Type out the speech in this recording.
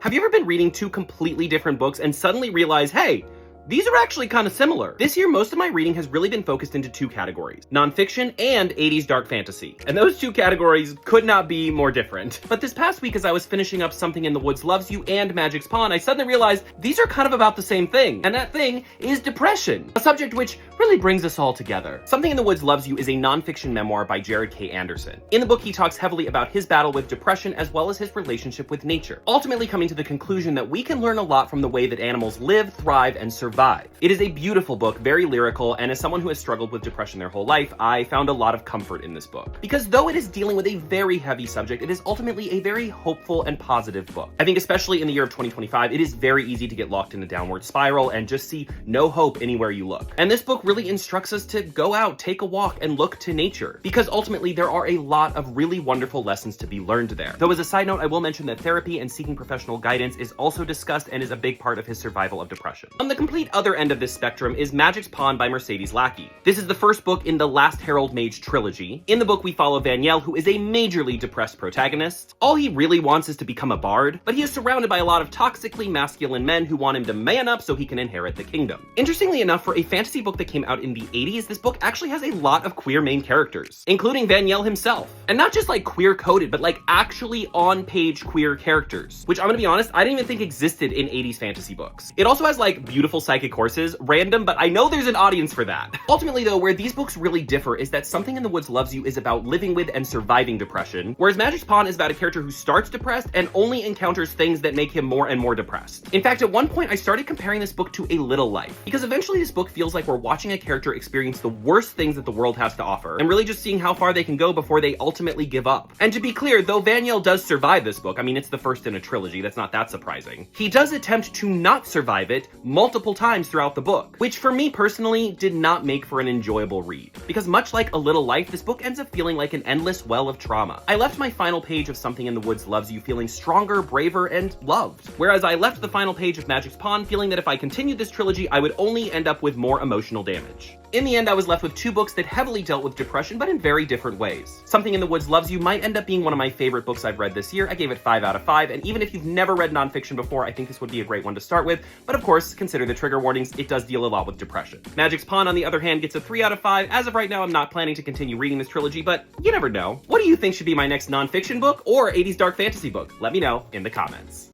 Have you ever been reading two completely different books and suddenly realize, hey, these are actually kind of similar? This year, most of my reading has really been focused into two categories, nonfiction and 80s dark fantasy. And those two categories could not be more different. But this past week, as I was finishing up Something in the Woods Loves You and Magic's Pawn, I suddenly realized these are kind of about the same thing. And that thing is depression, a subject which really brings us all together. Something in the Woods Loves You is a nonfiction memoir by Jared K. Anderson. In the book, he talks heavily about his battle with depression as well as his relationship with nature, ultimately coming to the conclusion that we can learn a lot from the way that animals live, thrive, and survive. It is a beautiful book, very lyrical, and as someone who has struggled with depression their whole life, I found a lot of comfort in this book. Because though it is dealing with a very heavy subject, it is ultimately a very hopeful and positive book. I think especially in the year of 2025, it is very easy to get locked in a downward spiral and just see no hope anywhere you look. And this book really instructs us to go out, take a walk, and look to nature. Because ultimately, there are a lot of really wonderful lessons to be learned there. Though as a side note, I will mention that therapy and seeking professional guidance is also discussed and is a big part of his survival of depression. On the complete other end of this spectrum is Magic's Pawn by Mercedes Lackey. This is the first book in the Last Herald Mage trilogy. In the book, we follow Vaniel, who is a majorly depressed protagonist. All he really wants is to become a bard, but he is surrounded by a lot of toxically masculine men who want him to man up so he can inherit the kingdom. Interestingly enough, for a fantasy book that came out in the 80s, this book actually has a lot of queer main characters, including Vaniel himself. And not just like queer-coded, but like actually on-page queer characters, which I'm gonna be honest, I didn't even think existed in 80s fantasy books. It also has like beautiful psychic horses, random, but I know there's an audience for that. Ultimately though, where these books really differ is that Something in the Woods Loves You is about living with and surviving depression, whereas Magic's Pawn is about a character who starts depressed and only encounters things that make him more and more depressed. In fact, at one point I started comparing this book to A Little Life, because eventually this book feels like we're watching a character experience the worst things that the world has to offer, and really just seeing how far they can go before they ultimately give up. And to be clear, though Vaniel does survive this book, I mean, it's the first in a trilogy, that's not that surprising, he does attempt to not survive it multiple times throughout the book, which for me personally did not make for an enjoyable read. Because much like A Little Life, this book ends up feeling like an endless well of trauma. I left my final page of Something in the Woods Loves You feeling stronger, braver, and loved. Whereas I left the final page of Magic's Pawn feeling that if I continued this trilogy, I would only end up with more emotional damage. In the end, I was left with two books that heavily dealt with depression, but in very different ways. Something in the Woods Loves You might end up being one of my favorite books I've read this year. I gave it 5 out of 5, and even if you've never read nonfiction before, I think this would be a great one to start with. But of course, consider the trigger warnings, it does deal a lot with depression. Magic's Pawn, on the other hand, gets a 3 out of 5. As of right now, I'm not planning to continue reading this trilogy, but you never know. What do you think should be my next nonfiction book or 80s dark fantasy book? Let me know in the comments.